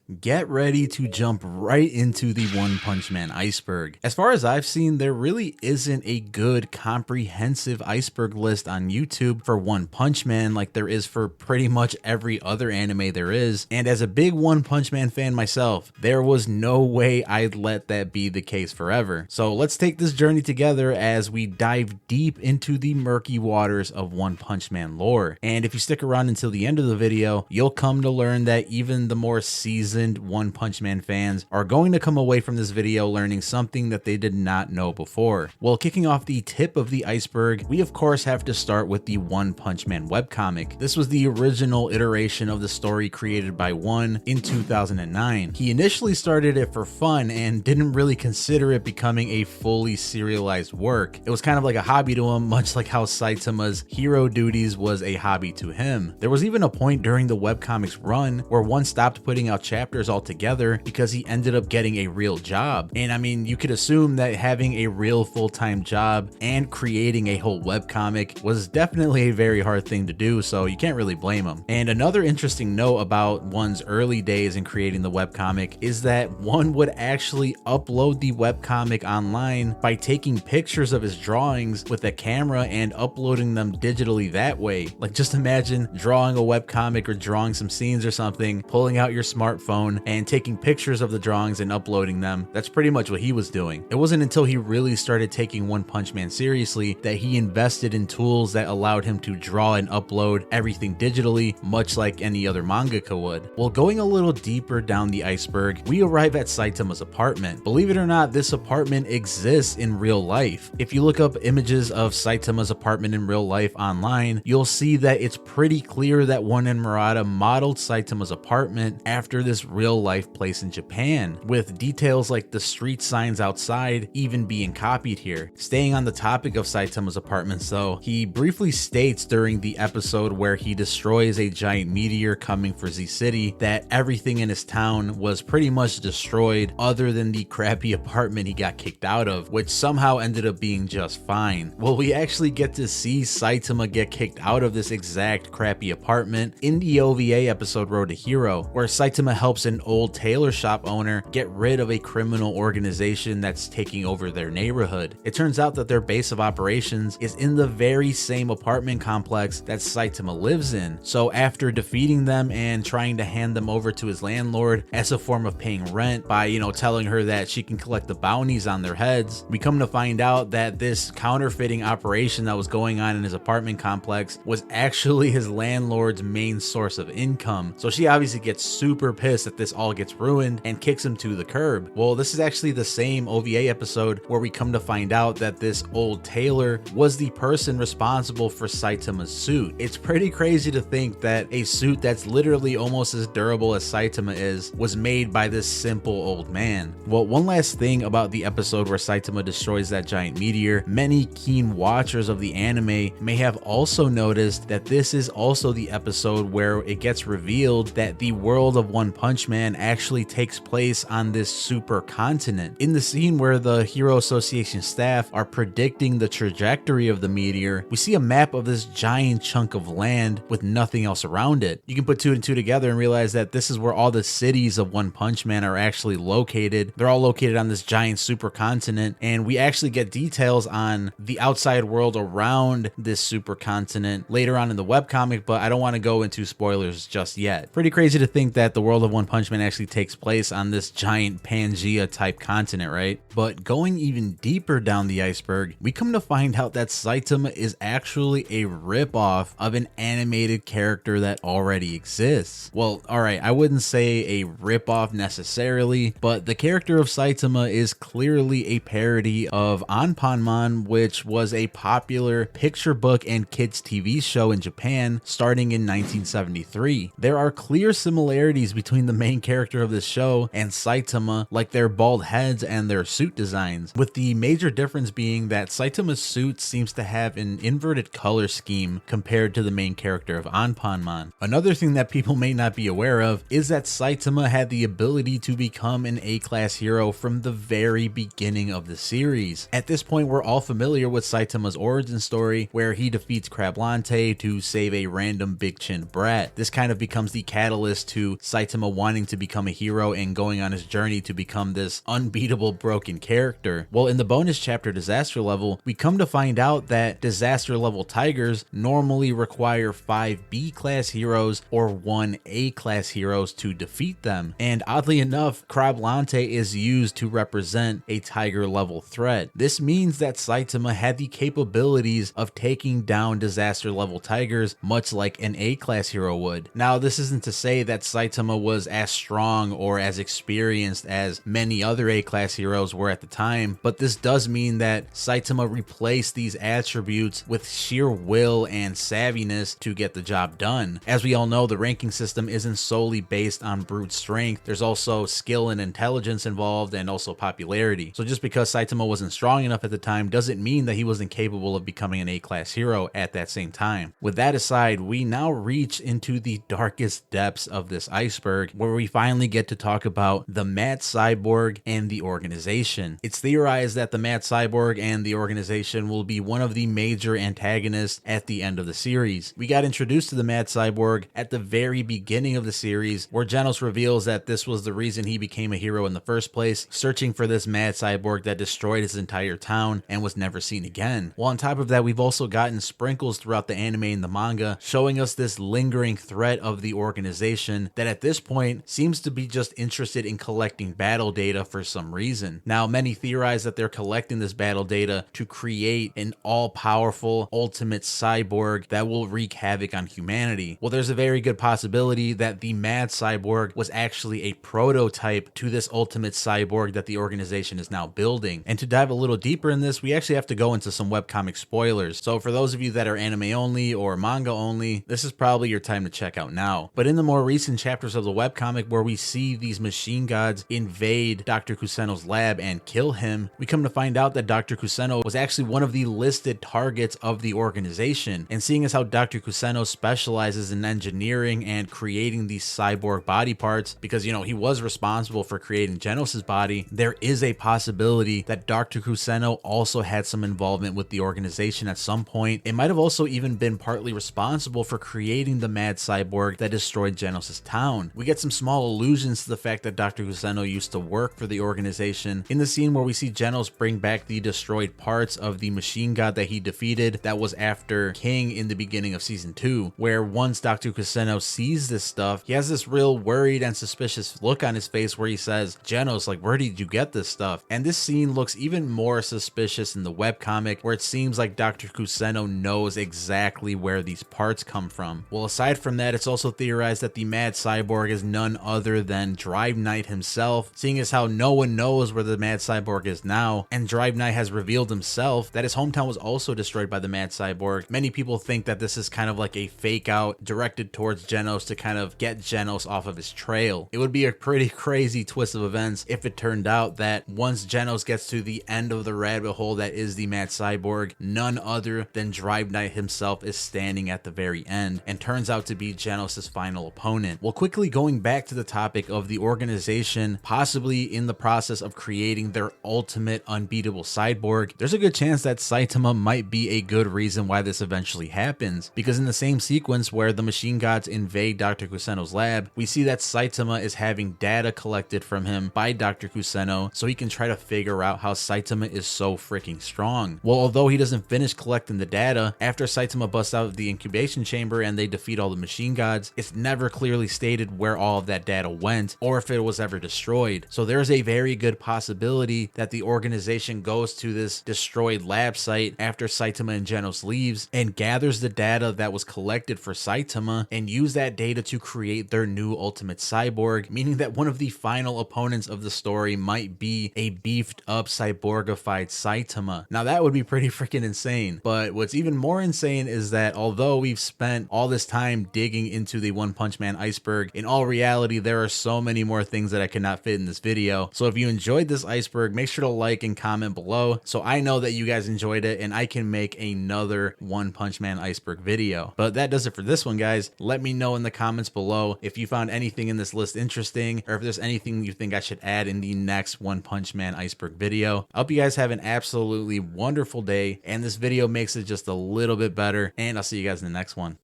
Get ready to jump right into the One Punch Man iceberg. As far as I've seen, there really isn't a good comprehensive iceberg list on YouTube for One Punch Man like there is for pretty much every other anime there is. And as a big One Punch Man fan myself, there was no way I'd let that be the case forever. So let's take this journey together as we dive deep into the murky waters of One Punch Man lore. And if you stick around until the end of the video, you'll come to learn that even the more seasoned One Punch Man fans are going to come away from this video learning something that they did not know before. Well, kicking off the tip of the iceberg, we of course have to start with the One Punch Man webcomic. This was the original iteration of the story created by One in 2009. He initially started it for fun and didn't really consider it becoming a fully serialized work. It was kind of like a hobby to him, much like how Saitama's Hero Duties was a hobby to him. There was even a point during the webcomic's run where One stopped putting out chapters altogether because he ended up getting a real job. And I mean, you could assume that having a real full-time job and creating a whole webcomic was definitely a very hard thing to do, so you can't really blame him. And another interesting note about One's early days in creating the webcomic is that One would actually upload the webcomic online by taking pictures of his drawings with a camera and uploading them digitally that way. Like, just imagine drawing a webcomic or drawing some scenes or something, pulling out your smartphone and taking pictures of the drawings and uploading them. That's pretty much what he was doing. It wasn't until he really started taking One Punch Man seriously that he invested in tools that allowed him to draw and upload everything digitally, much like any other mangaka would. Well, going a little deeper down the iceberg, we arrive at Saitama's apartment. Believe it or not, this apartment exists in real life. If you look up images of Saitama's apartment in real life online, you'll see that it's pretty clear that One and Murata modeled Saitama's apartment after this real life place in Japan, with details like the street signs outside even being copied here. Staying on the topic of Saitama's apartments though, he briefly states during the episode where he destroys a giant meteor coming for Z City that everything in his town was pretty much destroyed other than the crappy apartment he got kicked out of, which somehow ended up being just fine. Well, we actually get to see Saitama get kicked out of this exact crappy apartment in the OVA episode Road to Hero, where Saitama helps an old tailor shop owner get rid of a criminal organization that's taking over their neighborhood. It turns out that their base of operations is in the very same apartment complex that Saitama lives in. So after defeating them and trying to hand them over to his landlord as a form of paying rent by, telling her that she can collect the bounties on their heads, we come to find out that this counterfeiting operation that was going on in his apartment complex was actually his landlord's main source of income. So she obviously gets super pissed that this all gets ruined and kicks him to the curb. Well, this is actually the same OVA episode where we come to find out that this old tailor was the person responsible for Saitama's suit. It's pretty crazy to think that a suit that's literally almost as durable as Saitama is was made by this simple old man. Well, one last thing about the episode where Saitama destroys that giant meteor, many keen watchers of the anime may have also noticed that this is also the episode where it gets revealed that the world of One Punch Man actually takes place on this super continent. In the scene where the Hero Association staff are predicting the trajectory of the meteor, we see a map of this giant chunk of land with nothing else around it. You can put two and two together and realize that this is where all the cities of One Punch Man are actually located. They're all located on this giant supercontinent, and we actually get details on the outside world around this supercontinent later on in the webcomic, but I don't want to go into spoilers just yet. Pretty crazy to think that the world of One Punch Man actually takes place on this giant Pangea type continent, right? But going even deeper down the iceberg, we come to find out that Saitama is actually a ripoff of an animated character that already exists. Well, alright, I wouldn't say a ripoff necessarily, but the character of Saitama is clearly a parody of Anpanman, which was a popular picture book and kids TV show in Japan starting in 1973. There are clear similarities between the main character of this show and Saitama, like their bald heads and their suit designs, with the major difference being that Saitama's suit seems to have an inverted color scheme compared to the main character of Anpanman. Another thing that people may not be aware of is that Saitama had the ability to become an A-class hero from the very beginning of the series. At this point, we're all familiar with Saitama's origin story, where he defeats Crablante to save a random big chin brat. This kind of becomes the catalyst to Saitama wanting to become a hero and going on his journey to become this unbeatable broken character. Well, in the bonus chapter Disaster Level, we come to find out that disaster level tigers normally require 5 B class heroes or 1 A class heroes to defeat them. And oddly enough, Krablante is used to represent a tiger level threat. This means that Saitama had the capabilities of taking down disaster level tigers much like an A class hero would. Now, this isn't to say that Saitama was as strong or as experienced as many other A class heroes were at the time, but this does mean that Saitama replaced these attributes with sheer will and savviness to get the job done. As we all know, the ranking system isn't solely based on brute strength. There's also skill and intelligence involved, and also popularity. So just because Saitama wasn't strong enough at the time doesn't mean that he wasn't capable of becoming an A-class hero at that same time. With that aside, we now reach into the darkest depths of this iceberg, where we finally get to talk about the Mad Cyborg and the organization. It's theorized that the Mad Cyborg and the organization will be one of the major antagonists at the end of the series. We got introduced to the Mad Cyborg at the very beginning of the series, where Genos reveals that this was the reason he became a hero in the first place, searching for this Mad Cyborg that destroyed his entire town and was never seen again. Well, on top of that, we've also gotten sprinkles throughout the anime and the manga showing us this lingering threat of the organization that at this point seems to be just interested in collecting battle data for some reason. Now, many theorize that they're collecting this battle data to create an all-powerful ultimate cyborg that will wreak havoc on humanity. Well, there's a very good possibility that the Mad Cyborg was actually a prototype to this ultimate cyborg that the organization is now building. And to dive a little deeper in this, we actually have to go into some webcomic spoilers. So for those of you that are anime only or manga only, this is probably your time to check out now. But in the more recent chapters of the webcomic, where we see these machine gods invade Dr. Kuseno's lab and kill him, we come to find out that Dr. Kuseno was actually one of the listed targets of the organization. And seeing as how Dr. Kuseno specializes in engineering and creating these cyborg body parts, because, you know, he was responsible for creating Genos' body, there is a possibility that Dr. Kuseno also had some involvement with the organization at some point. It might have also even been partly responsible for creating the Mad Cyborg that destroyed Genos' town. We get some small allusions to the fact that Dr. Kuseno used to work for the organization in the scene where we see Genos bring back the destroyed parts of the machine god that he defeated that was after King in the beginning of season 2, where once Dr. Kuseno sees this stuff, he has this real worried and suspicious look on his face where he says, "Genos, like, where did you get this stuff?" And this scene looks even more suspicious in the webcomic, where it seems like Dr. Kuseno knows exactly where these parts come from. Well, aside from that, it's also theorized that the Mad Cyborg is none other than Drive Knight himself, seeing as how no one knows where the Mad Cyborg is now, and Drive Knight has revealed himself that his hometown was also destroyed by the Mad Cyborg. Many people think that this is kind of like a fake out directed towards Genos to kind of get Genos off of his trail. It would be a pretty crazy twist of events if it turned out that once Genos gets to the end of the rabbit hole that is the Mad Cyborg, none other than Drive Knight himself is standing at the very end and turns out to be Genos' final opponent. Well, quickly going back to the topic of the organization possibly in the process of creating their ultimate unbeatable cyborg, there's a good chance that Saitama might be a good reason why this eventually happens, because in the same sequence where the machine gods invade Dr. Kuseno's lab, we see that Saitama is having data collected from him by Dr. Kuseno so he can try to figure out how Saitama is so freaking strong. Well, although he doesn't finish collecting the data, after Saitama busts out of the incubation chamber and they defeat all the machine gods, it's never clearly stated where all of that data went or if it was ever destroyed. So there's a very good possibility that the organization goes to this destroyed lab site after Saitama and Genos leaves and gathers the data that was collected for Saitama and use that data to create their new ultimate cyborg, meaning that one of the final opponents of the story might be a beefed up cyborgified Saitama. Now that would be pretty freaking insane, but what's even more insane is that although we've spent all this time digging into the One Punch Man iceberg, in all reality there are so many more things that I could not fit in this video. So if you enjoyed this iceberg, make sure to like and comment below so I know that you guys enjoyed it and I can make another One Punch Man iceberg video. But that does it for this one, guys. Let me know in the comments below if you found anything in this list interesting or if there's anything you think I should add in the next One Punch Man iceberg video. I hope you guys have an absolutely wonderful day and this video makes it just a little bit better, and I'll see you guys in the next one.